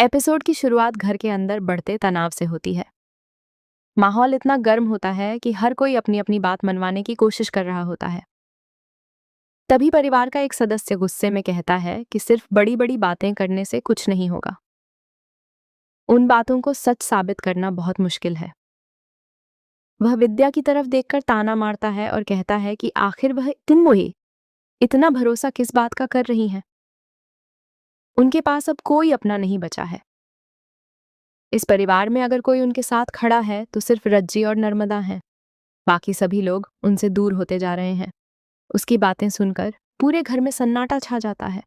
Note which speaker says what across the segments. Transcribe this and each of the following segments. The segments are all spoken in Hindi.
Speaker 1: एपिसोड की शुरुआत घर के अंदर बढ़ते तनाव से होती है। माहौल इतना गर्म होता है कि हर कोई अपनी अपनी बात मनवाने की कोशिश कर रहा होता है। तभी परिवार का एक सदस्य गुस्से में कहता है कि सिर्फ बड़ी बड़ी बातें करने से कुछ नहीं होगा। उन बातों को सच साबित करना बहुत मुश्किल है। वह विद्या की तरफ देखकर ताना मारता है और कहता है कि आखिर वह तुम वही इतना भरोसा किस बात का कर रही हैं? उनके पास अब कोई अपना नहीं बचा है। इस परिवार में अगर कोई उनके साथ खड़ा है तो सिर्फ रज्जी और नर्मदा हैं। बाकी सभी लोग उनसे दूर होते जा रहे हैं। उसकी बातें सुनकर पूरे घर में सन्नाटा छा जाता है।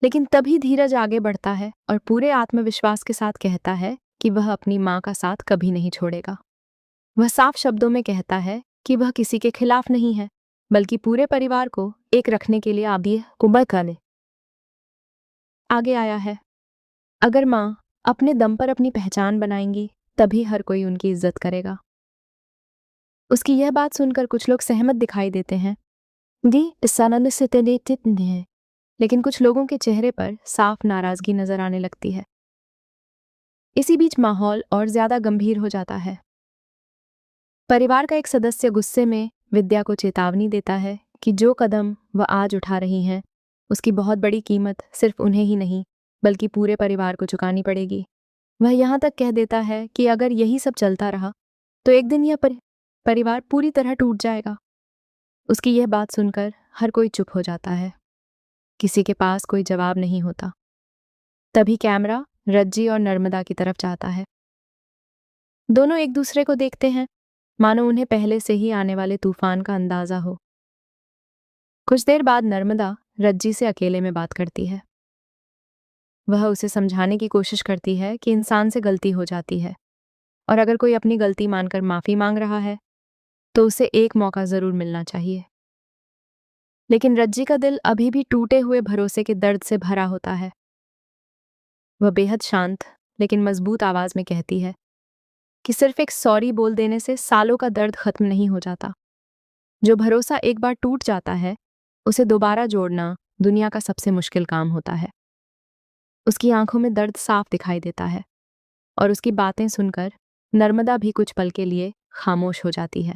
Speaker 1: लेकिन तभी धीरज आगे बढ़ता है और पूरे आत्मविश्वास के साथ कहता है कि वह अपनी माँ का साथ कभी नहीं छोड़ेगा। वह साफ शब्दों में कहता है कि वह किसी के खिलाफ नहीं है, बल्कि पूरे परिवार को एक रखने के लिए आगे आया है। अगर माँ अपने दम पर अपनी पहचान बनाएंगी, तभी हर कोई उनकी इज्जत करेगा। उसकी यह बात सुनकर कुछ लोग सहमत दिखाई देते हैं। लेकिन कुछ लोगों के चेहरे पर साफ नाराजगी नजर आने लगती है। इसी बीच माहौल और ज्यादा गंभीर हो जाता है। परिवार का एक सदस्य गुस्से में विद्या को चेतावनी देता है कि जो कदम वह आज उठा रही हैं, उसकी बहुत बड़ी कीमत सिर्फ उन्हें ही नहीं, बल्कि पूरे परिवार को चुकानी पड़ेगी। वह यहाँ तक कह देता है कि अगर यही सब चलता रहा तो एक दिन यह परिवार पूरी तरह टूट जाएगा। उसकी यह बात सुनकर हर कोई चुप हो जाता है। किसी के पास कोई जवाब नहीं होता। तभी कैमरा रज्जी और नर्मदा की तरफ जाता है। दोनों एक दूसरे को देखते हैं, मानो उन्हें पहले से ही आने वाले तूफान का अंदाजा हो। कुछ देर बाद नर्मदा रज्जी से अकेले में बात करती है। वह उसे समझाने की कोशिश करती है कि इंसान से गलती हो जाती है और अगर कोई अपनी गलती मानकर माफी मांग रहा है तो उसे एक मौका जरूर मिलना चाहिए। लेकिन रज्जी का दिल अभी भी टूटे हुए भरोसे के दर्द से भरा होता है। वह बेहद शांत लेकिन मजबूत आवाज में कहती है कि सिर्फ एक सॉरी बोल देने से सालों का दर्द खत्म नहीं हो जाता। जो भरोसा एक बार टूट जाता है, उसे दोबारा जोड़ना दुनिया का सबसे मुश्किल काम होता है। उसकी आंखों में दर्द साफ दिखाई देता है और उसकी बातें सुनकर नर्मदा भी कुछ पल के लिए खामोश हो जाती है।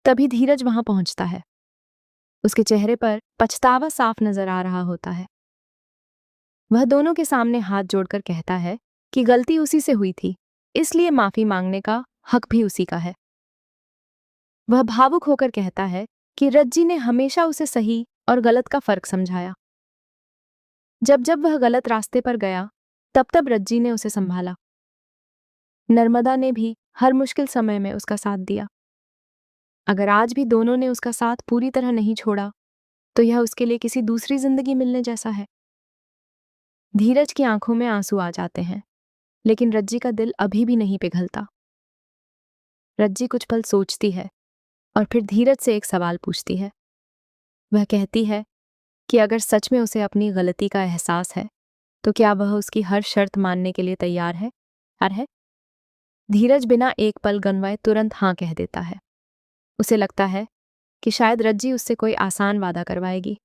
Speaker 1: तभी धीरज वहां पहुंचता है। उसके चेहरे पर पछतावा साफ नजर आ रहा होता है। वह दोनों के सामने हाथ जोड़कर कहता है कि गलती उसी से हुई थी, इसलिए माफी मांगने का हक भी उसी का है। वह भावुक होकर कहता है कि रज्जी ने हमेशा उसे सही और गलत का फर्क समझाया। जब जब वह गलत रास्ते पर गया, तब तब रज्जी ने उसे संभाला। नर्मदा ने भी हर मुश्किल समय में उसका साथ दिया। अगर आज भी दोनों ने उसका साथ पूरी तरह नहीं छोड़ा, तो यह उसके लिए किसी दूसरी जिंदगी मिलने जैसा है। धीरज की आंखों में आंसू आ जाते हैं, लेकिन रज्जी का दिल अभी भी नहीं पिघलता। रज्जी कुछ पल सोचती है और फिर धीरज से एक सवाल पूछती है। वह कहती है कि अगर सच में उसे अपनी गलती का एहसास है, तो क्या वह उसकी हर शर्त मानने के लिए तैयार है? धीरज बिना एक पल गंवाए तुरंत हाँ कह देता है। उसे लगता है कि शायद रज्जी उससे कोई आसान वादा करवाएगी,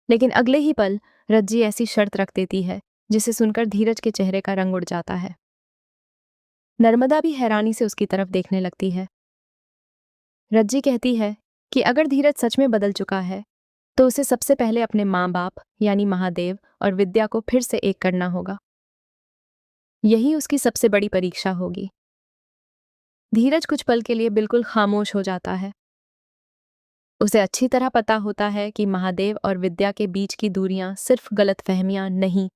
Speaker 1: लेकिन अगले ही पल रज्जी ऐसी शर्त रख देती है जिसे सुनकर धीरज के चेहरे का रंग उड़ जाता है। नर्मदा भी हैरानी से उसकी तरफ देखने लगती है। रज्जी कहती है कि अगर धीरज सच में बदल चुका है, तो उसे सबसे पहले अपने माँ बाप यानी महादेव और विद्या को फिर से एक करना होगा। यही उसकी सबसे बड़ी परीक्षा होगी। धीरज कुछ पल के लिए बिल्कुल खामोश हो जाता है। उसे अच्छी तरह पता होता है कि महादेव और विद्या के बीच की दूरियां सिर्फ गलतफहमियां नहीं,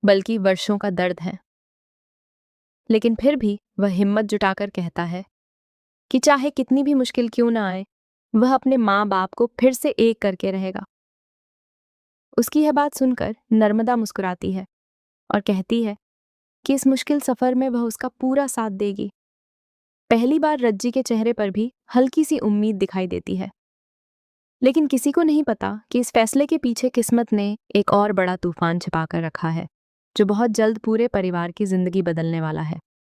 Speaker 1: बल्कि वर्षों का दर्द है। लेकिन फिर भी वह हिम्मत जुटाकर कहता है कि चाहे कितनी भी मुश्किल क्यों ना आए, वह अपने माँ बाप को फिर से एक करके रहेगा। उसकी यह बात सुनकर नर्मदा मुस्कुराती है और कहती है कि इस मुश्किल सफर में वह उसका पूरा साथ देगी। पहली बार रज्जी के चेहरे पर भी हल्की सी उम्मीद दिखाई देती है। लेकिन किसी को नहीं पता कि इस फैसले के पीछे किस्मत ने एक और बड़ा तूफान छिपाकर रखा है, जो बहुत जल्द पूरे परिवार की जिंदगी बदलने वाला है।